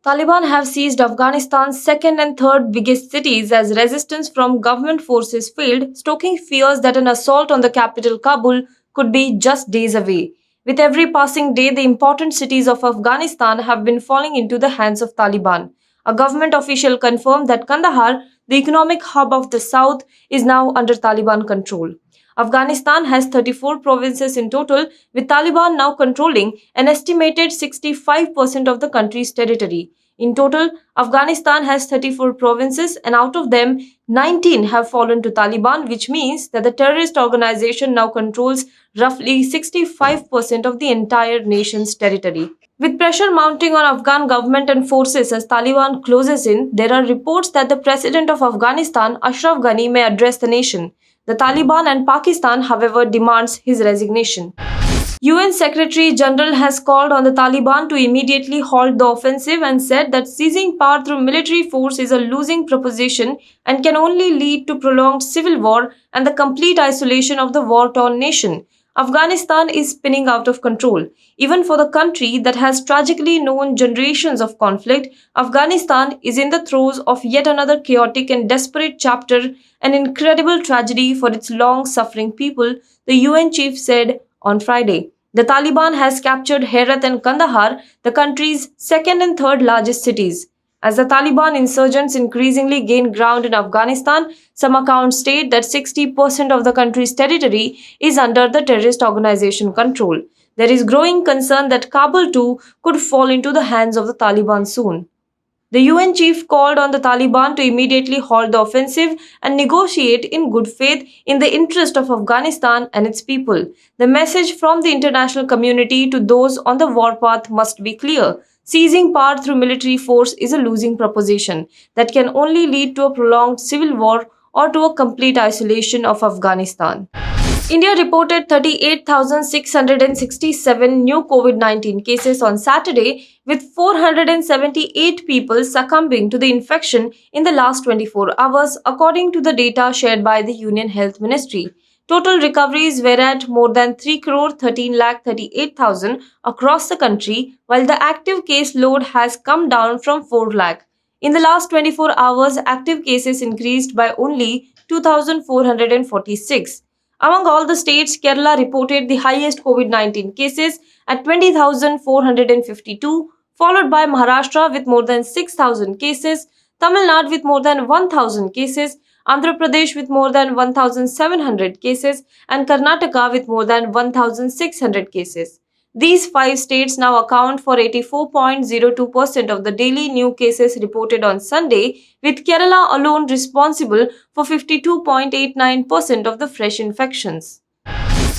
Taliban have seized Afghanistan's second and third biggest cities as resistance from government forces failed, stoking fears that an assault on the capital Kabul could be just days away. With every passing day, the important cities of Afghanistan have been falling into the hands of Taliban. A government official confirmed that Kandahar, the economic hub of the south, is now under Taliban control. Afghanistan has 34 provinces in total, with Taliban now controlling an estimated 65% of the country's territory. In total, Afghanistan has 34 provinces, and out of them, 19 have fallen to Taliban, which means that the terrorist organization now controls roughly 65% of the entire nation's territory. With pressure mounting on Afghan government and forces as Taliban closes in, there are reports that the president of Afghanistan, Ashraf Ghani, may address the nation. The Taliban and Pakistan, however, demands his resignation. UN Secretary General has called on the Taliban to immediately halt the offensive and said that seizing power through military force is a losing proposition and can only lead to prolonged civil war and the complete isolation of the war-torn nation. Afghanistan is spinning out of control. Even for the country that has tragically known generations of conflict, Afghanistan is in the throes of yet another chaotic and desperate chapter, an incredible tragedy for its long-suffering people, the UN chief said on Friday. The Taliban has captured Herat and Kandahar, the country's second and third largest cities. As the Taliban insurgents increasingly gain ground in Afghanistan, some accounts state that 60% of the country's territory is under the terrorist organization control. There is growing concern that Kabul too could fall into the hands of the Taliban soon. The UN chief called on the Taliban to immediately halt the offensive and negotiate in good faith in the interest of Afghanistan and its people. The message from the international community to those on the warpath must be clear. Seizing power through military force is a losing proposition that can only lead to a prolonged civil war or to a complete isolation of Afghanistan. India reported 38,667 new COVID-19 cases on Saturday, with 478 people succumbing to the infection in the last 24 hours, according to the data shared by the Union Health Ministry. Total recoveries were at more than 3 crore 13 lakh 38,000 across the country, while the active case load has come down from 4 lakh. In the last 24 hours, active cases increased by only 2,446. Among all the states, Kerala reported the highest COVID-19 cases at 20,452, followed by Maharashtra with more than 6,000 cases, Tamil Nadu with more than 1,000 cases, Andhra Pradesh with more than 1,700 cases, and Karnataka with more than 1,600 cases. These five states now account for 84.02% of the daily new cases reported on Sunday, with Kerala alone responsible for 52.89% of the fresh infections.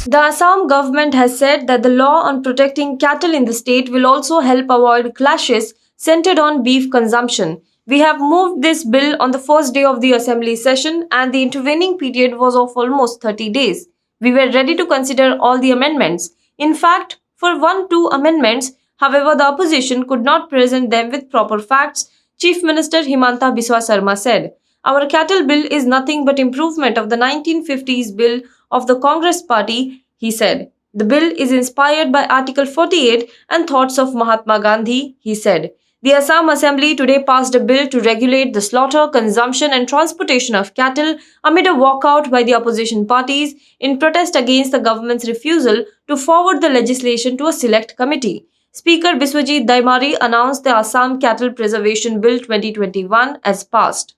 The Assam government has said that the law on protecting cattle in the state will also help avoid clashes centered on beef consumption. We have moved this bill on the first day of the assembly session, and the intervening period was of almost 30 days. We were ready to consider all the amendments. In fact, for 1-2 amendments, however, the opposition could not present them with proper facts, Chief Minister Himanta Sarma said. Our cattle bill is nothing but improvement of the 1950s bill of the Congress party, he said. The bill is inspired by Article 48 and thoughts of Mahatma Gandhi, he said. The Assam Assembly today passed a bill to regulate the slaughter, consumption and transportation of cattle amid a walkout by the opposition parties in protest against the government's refusal to forward the legislation to a select committee. Speaker Biswajit Daimari announced the Assam Cattle Preservation Bill 2021 as passed.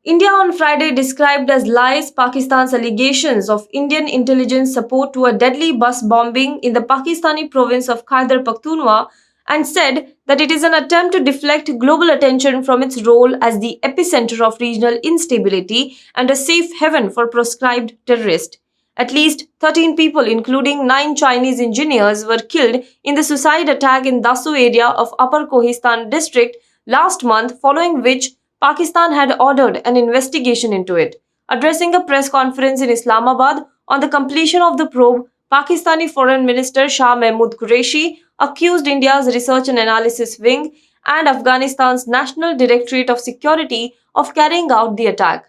India on Friday described as lies Pakistan's allegations of Indian intelligence support to a deadly bus bombing in the Pakistani province of Khyber Pakhtunkhwa and said that it is an attempt to deflect global attention from its role as the epicenter of regional instability and a safe haven for proscribed terrorists. At least 13 people, including 9 Chinese engineers, were killed in the suicide attack in Dasu area of Upper Kohistan district last month, following which Pakistan had ordered an investigation into it. Addressing a press conference in Islamabad on the completion of the probe, Pakistani Foreign Minister Shah Mahmood Qureshi accused India's Research and Analysis Wing and Afghanistan's National Directorate of Security of carrying out the attack.